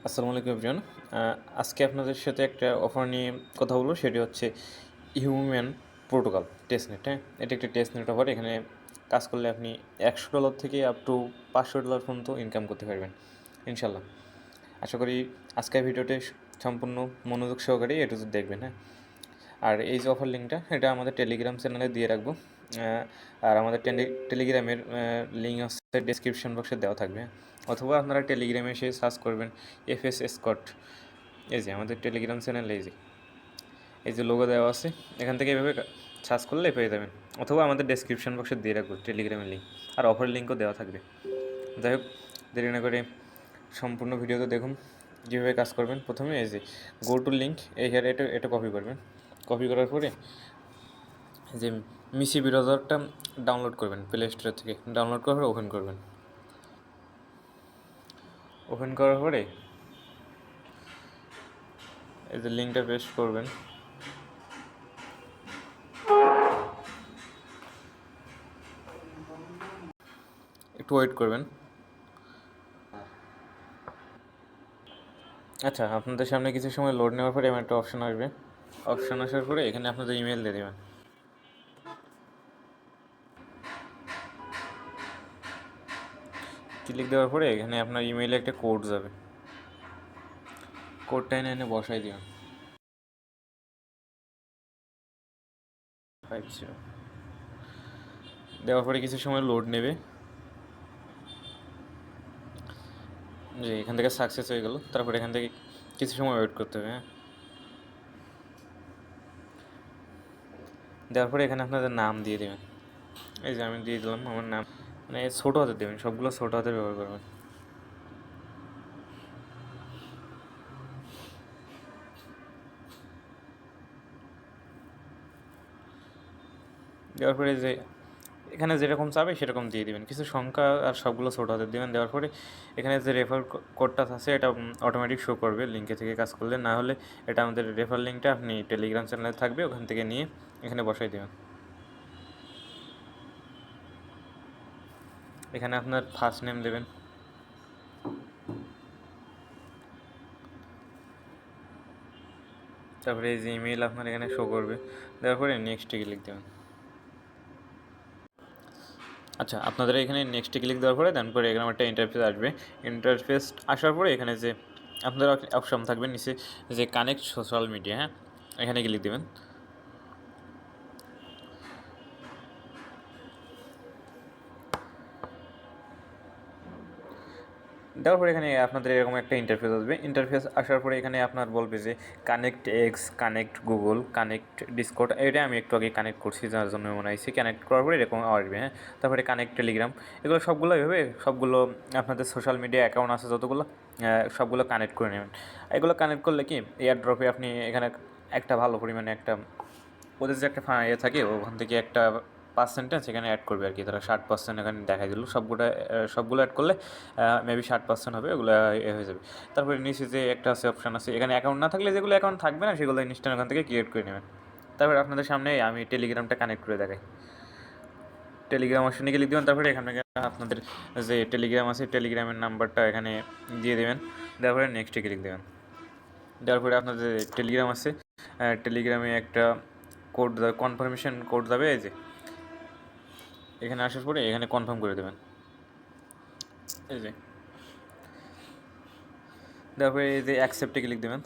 আসসালামু আলাইকুম এভরিওয়ান। আজকে আপনাদের সাথে একটা অফার নিয়ে কথা বলবো, সেটি হচ্ছে হিউম্যান প্রোটোকল টেস্টনেট। হ্যাঁ, এটা একটা টেস্টনেট অফার। এখানে কাজ করলে আপনি $100 থেকে আপ টু $500 পর্যন্ত ইনকাম করতে পারবেন ইনশাল্লাহ। আশা করি আজকের ভিডিওতে সম্পূর্ণ মনোযোগ সহকারে এটু দেখবেন। হ্যাঁ, আর এই যে অফার লিঙ্কটা, এটা আমাদের টেলিগ্রাম চ্যানেলে দিয়ে রাখবো। আর আমাদের টেলিগ্রামের লিঙ্ক হচ্ছে ডেসক্রিপশন বক্সে দেওয়া থাকবে, অথবা আপনারা টেলিগ্রামে এসে সার্চ করবেন এফএস স্কট। এই যে আমাদের টেলিগ্রাম চ্যানেল, এই যে লোগো দেওয়া আছে, এখান থেকে এভাবে সার্চ করলে পেয়ে যাবেন, অথবা আমাদের ডেসক্রিপশন বক্সে দিয়ে রাখবো টেলিগ্রামের লিঙ্ক, আর অফার লিঙ্কও দেওয়া থাকবে। যাই হোক, দেরি না করে সম্পূর্ণ ভিডিওতে দেখুন কীভাবে কাজ করবেন। প্রথমে এই যে গো টু লিঙ্ক, এই হেয়ার এটা কপি করবেন। কপি করার পরে যে মিসি ব্রাউজারটা ডাউনলোড করবেন প্লে স্টোর থেকে। ডাউনলোড করার পরে ওপেন করবেন। ওপেন করার পরে এই যে লিঙ্কটা পেস্ট করবেন। একটু ওয়েট করবেন। আচ্ছা, আপনাদের সামনে কিছু সময় লোড নেওয়ার পরে এমন একটা অপশান আসবে। অপশান আসার পরে এখানে আপনাদের ইমেল দিয়ে দেবেন। ক্লিক দেওয়ার পরে এখানে আপনার ইমেইলে একটা কোড যাবে। কোডটা এনে বসাই দিবেন 50। দেওয়ার পরে কিছু সময় লোড নেবে। যে এখান থেকে সাকসেস হয়ে গেল, তারপরে এখান থেকে কিছু সময় ওয়েট করতে হবে। হ্যাঁ, দেওয়ার পরে এখানে আপনাদের নাম দিয়ে দেবেন। এই যে আমি দিয়ে দিলাম আমার নাম, মানে ছোটো হাতে দেবেন, সবগুলো ছোটো হাতে ব্যবহার করবেন। দেওয়ার পরে যে এখানে যেরকম চাবে সেরকম দিয়ে দিবেন, কিছু সংখ্যা আর সবগুলো ছোটো হাতে দেবেন। দেওয়ার পরে এখানে যে রেফার কোডটা আছে এটা অটোমেটিক শো করবে লিঙ্কে থেকে কাজ করলে। না হলে এটা আমাদের রেফার লিঙ্কটা আপনি টেলিগ্রাম চ্যানেলে থাকবে, ওখান থেকে নিয়ে এখানে বসাই দেবেন। এখানে আপনার ফার্স্ট নেম দেবেন, তারপরে এই যে ইমেল আপনার এখানে শো করবে। দেওয়ার পরে নেক্সটে ক্লিক দেবেন। আচ্ছা, আপনাদের এখানে নেক্সটে ক্লিক দেওয়ার পরে দেন পরে এখানে একটা ইন্টারফেস আসবে। ইন্টারফেস আসার পরে এখানে যে আপনাদের অপশন থাকবে নিচে যে কানেক্ট সোশ্যাল মিডিয়া, হ্যাঁ, এখানে ক্লিক দেবেন। দেওয়ার পরে এখানে আপনাদের এরকম একটা ইন্টারফেস আসবে। ইন্টারফেস আসার পরে এখানে আপনার বলবে যে connect x, connect Google, connect Discord. এটা আমি একটু আগে কানেক্ট করছি, যার জন্য মনে হয়েছে। কানেক্ট করার পরে এরকম আসবে। হ্যাঁ, তারপরে কানেক্ট টেলিগ্রাম। এগুলো সবগুলো এভাবে সবগুলো আপনাদের সোশ্যাল মিডিয়া অ্যাকাউন্ট আছে যতগুলো, সবগুলো কানেক্ট করে নেবেন। এগুলো কানেক্ট করলে কি এয়ার ড্রপে আপনি এখানে একটা ভালো পরিমাণে একটা ওদের যে একটা ইয়ে থাকে, ওখান থেকে একটা পার্সেন্টেজ এখানে অ্যাড করবে আর কি। তারা 60% এখানে দেখাই দিল। সবগুলো অ্যাড করলে মেবি 60% হবে, ওগুলো হয়ে যাবে। তারপরে নিচে যে একটা আছে অপশান আছে, এখানে অ্যাকাউন্ট না থাকলে যেগুলো অ্যাকাউন্ট থাকবে না সেগুলো ইনস্ট্যান্ট ওখান থেকে ক্রিয়েট করে নেবেন। তারপরে আপনাদের সামনে আমি টেলিগ্রামটা কানেক্ট করে দেখাই। টেলিগ্রাম অপশানে ক্লিক দেবেন। তারপরে এখানে আপনাদের যে টেলিগ্রাম আছে টেলিগ্রামের নাম্বারটা এখানে দিয়ে দেবেন। দেওয়ার পরে নেক্সটে ক্লিক দেবেন। দেওয়ার পরে আপনাদের টেলিগ্রাম আছে, টেলিগ্রামে একটা কোড কনফার্মেশন কোড যাবে। এই যে এখানে আসার পরে এখানে কনফার্ম করে দেবেন। এই যে তারপরে এই যে অ্যাকসেপ্টে ক্লিক দেবেন।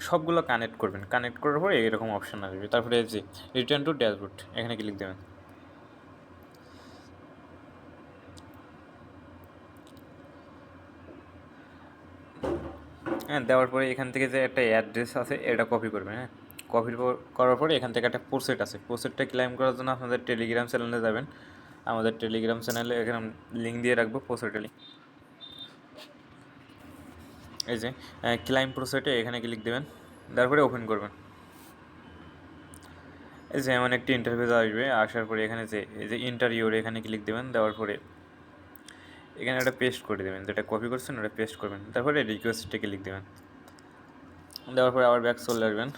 সবগুলো কানেক্ট করবেন। কানেক্ট করার পরে এরকম অপশান আসবে। তারপরে এই যে রিটার্ন টু ড্যাশবোর্ড, এখানে ক্লিক দেবেন। হ্যাঁ, দেওয়ার পরে এখান থেকে যে একটা অ্যাড্রেস আছে এটা কপি করবেন। হ্যাঁ, কপি করার পরে এখান থেকে একটা প্রসেট আছে, প্রসেটটা ক্লাইম করার জন্য আপনাদের টেলিগ্রাম চ্যানেলে যাবেন। আমাদের টেলিগ্রাম চ্যানেলে এখানে লিঙ্ক দিয়ে রাখবো, প্রসেটের লিঙ্ক। এই যে ক্লাইম প্রসেটে এখানে ক্লিক দেবেন। তারপরে ওপেন করবেন। এই যে এমন একটি ইন্টারফেস আসবে। আসার পরে এখানে যে এই যে ইন্টারভিউর এখানে ক্লিক দেবেন। দেওয়ার পরে এখানে একটা পেস্ট করে দেবেন, যেটা কপি করছেন ওটা পেস্ট করবেন। তারপরে রিকোয়েস্টে ক্লিক দেবেন। দেওয়ার পরে আবার ব্যাক চলে আসবেন।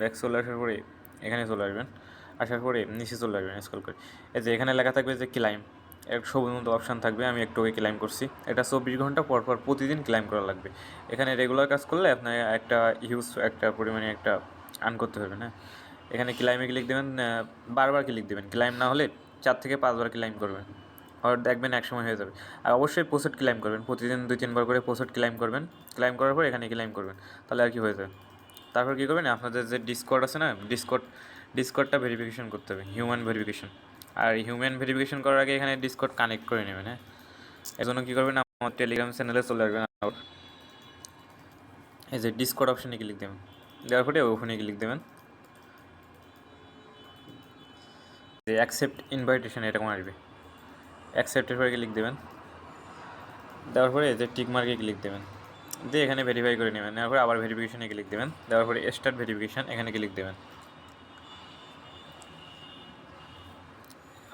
ব্যাক চলে আসার পরে এখানে চলে আসবেন। আসার পরে নিচে চলে আসবেন স্ক্রল করে। এই যে এখানে লেখা থাকবে যে ক্লাইম, এক সবুজ মতো অপশান থাকবে, আমি একটু ওই ক্লাইম করছি। এটা 24 ঘন্টা পর পর প্রতিদিন ক্লাইম করা লাগবে। এখানে রেগুলার কাজ করলে আপনার একটা হিউজ একটা পরিমাণে একটা আর্ন করতে হবে না। এখানে ক্লাইমে ক্লিক দেবেন, বারবার ক্লিক দেবেন, ক্লাইম না হলে 4 থেকে 5 বার ক্লাইম করবেন, আর দেখবেন এক সময় হয়ে যাবে। আর অবশ্যই প্রসেট ক্লাইম করবেন, প্রতিদিন 2-3 বার করে প্রসেট ক্লাইম করবেন। ক্লাইম করার পর এখানে ক্লাইম করবেন, তাহলে আর কি হয়ে যাবে। তারপর কী করবেন, আপনাদের যে ডিসকর্ড আছে না, ডিসকর্ডটা ভেরিফিকেশন করতে হবে, হিউম্যান ভেরিফিকেশন। আর হিউম্যান ভেরিফিকেশন করার আগে এখানে ডিসকর্ড কানেক্ট করে নেবেন। হ্যাঁ, এর জন্য কী করবেন, আমার টেলিগ্রাম চ্যানেলে চলে আসবেন। এই যে ডিসকর্ড অপশানে ক্লিক দেবেন, দেওয়ার পরে ওখানে ক্লিক দেবেন, যে অ্যাকসেপ্ট ইনভাইটেশন এরকম আসবে। অ্যাকসেপ্টের পরে ক্লিক দেবেন, দেওয়ার পরে যে টিক মার্কে ক্লিক দেবেন, দিয়ে এখানে ভেরিফাই করে নেবেন। নেওয়ার পরে আবার ভেরিফিকেশনে ক্লিক দেবেন, দেওয়ার পরে স্টার্ট ভেরিফিকেশন এখানে ক্লিক দেবেন,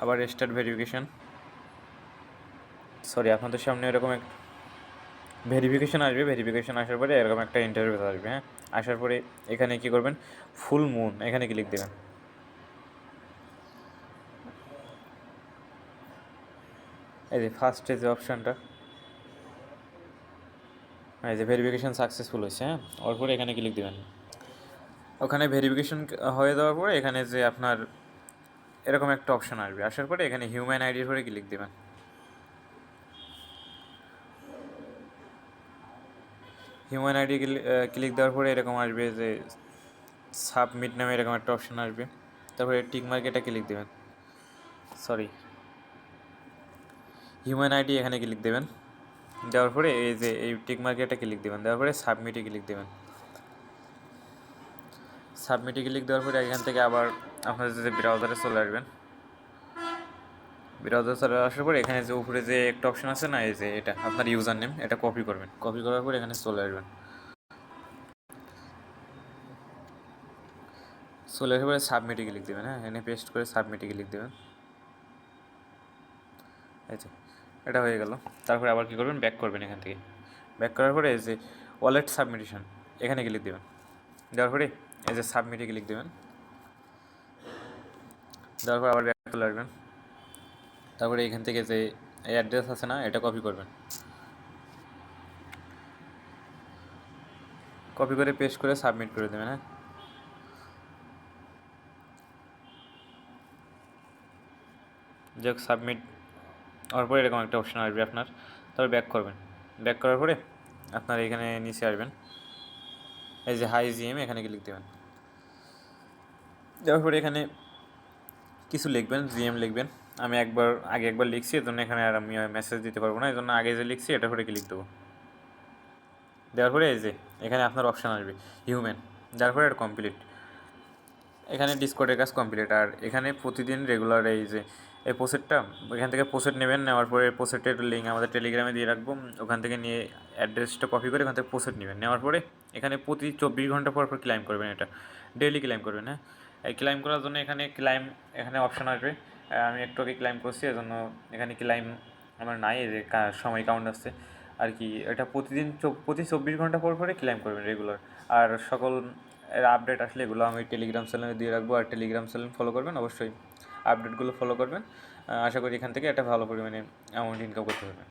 আবার স্টার্ট ভেরিফিকেশন। সরি, আপনাদের সামনে এরকম এক ভেরিফিকেশন আসবে। ভেরিফিকেশন আসার পরে এরকম একটা ইন্টারভিউ আসবে। হ্যাঁ, আসার পরে এখানে কী করবেন, ফুল মুন এখানে ক্লিক দেবেন। এই যে ফার্স্টে যে অপশানটা, এই যে ভেরিফিকেশন সাকসেসফুল হয়েছে। হ্যাঁ, ওর পরে এখানে ক্লিক দেবেন। ওখানে ভেরিফিকেশন হয়ে যাওয়ার পরে এখানে যে আপনার এরকম একটা অপশান আসবে, আসার পরে এখানে হিউম্যান আইডির পরে ক্লিক দেবেন। হিউম্যান আইডি ক্লিক দেওয়ার পরে এরকম আসবে যে সাবমিট নামে এরকম একটা অপশান আসবে। তারপরে টিক মার্ক এটা ক্লিক দেবেন। সরি, হিউম্যান আইডি এখানে ক্লিক দেবেন, দেওয়ার পরে এই যে এই টিক মার্ক এটা ক্লিক দেবেন, দেওয়ার পরে সাবমিটে ক্লিক দেবেন। সাবমিটে ক্লিক দেওয়ার পরে এখান থেকে আবার আপনাদের যে ব্রাউজারে চলে আসবেন। ব্রাউজার চলে আসার পরে এখানে যে উপরে যে একটা অপশান আছে না, এই যে এটা আপনার ইউজার নেম, এটা কপি করবেন। কপি করার পরে এখানে চলে আসবেন। চলে আসার পরে সাবমিটে ক্লিক দেবেন। হ্যাঁ, এখানে পেস্ট করে সাবমিটে ক্লিক দেবেন। এই যে এটা হয়ে গেল। তারপরে আবার কী করবেন, ব্যাক করবেন। এখান থেকে ব্যাক করার পরে এই যে ওয়ালেট সাবমিশন এখানে ক্লিক দেবেন, দেওয়ার পরে এই যে সাবমিটে ক্লিক দেবেন, দেওয়ার পর আবার ব্যাক চলে আসবেন। তারপরে এখান থেকে যে অ্যাড্রেস আছে না, এটা কপি করবেন। কপি করে পেস্ট করে সাবমিট করে দেবেন। হ্যাঁ, যাক সাবমিট হওয়ার পরে এরকম একটা অপশান আসবে আপনার। তারপর ব্যাক করবেন। ব্যাক করার পরে আপনার এখানে নিচে আসবেন, এই যে হাই জিএম এখানে ক্লিক দেবেন। দেওয়ার পরে এখানে কিছু লিখবেন, জিএম লিখবেন। আমি আগে একবার লিখছি, এর জন্য এখানে আর আমি মেসেজ দিতে পারবো না, এই জন্য আগে যে লিখছি এটা করে ক্লিক দেবো। দেওয়ার পরে এই যে এখানে আপনার অপশান আসবে হিউম্যান, যার পরে এটা কমপ্লিট। এখানে ডিসকর্ডের কাজ কমপ্লিট। আর এখানে প্রতিদিন রেগুলার এই যে এই পোসেটটা, এখান থেকে পোসেট নেবেন, নেওয়ার পরে পোসেটের লিঙ্ক আমাদের টেলিগ্রামে দিয়ে রাখবো। ওখান থেকে নিয়ে অ্যাড্রেসটা কপি করে এখান থেকে পোসেট নেবেন। নেওয়ার পরে এখানে প্রতি 24 ঘন্টা পর পর ক্লাইম করবেন, এটা ডেইলি ক্লাইম করবেন। হ্যাঁ, এই ক্লাইম করার জন্য এখানে অপশান আসবে। আমি একটু আগে ক্লাইম করছি, এজন্য এখানে ক্লাইম আমার নাই, এই যে সময় কাউন্ট আসছে আর কি। এটা প্রতি 24 ঘন্টা পর পরে ক্লাইম করবেন রেগুলার। আর সকল এর আপডেট আসলে এগুলো আমি টেলিগ্রাম চ্যানেলে দিয়ে রাখবো। আর টেলিগ্রাম চ্যানেল ফলো করবেন, অবশ্যই আপডেটগুলো ফলো করবেন। আশা করি এখান থেকে একটা ভালো পরিমাণে অ্যামাউন্ট ইনকাম করতে পারবেন।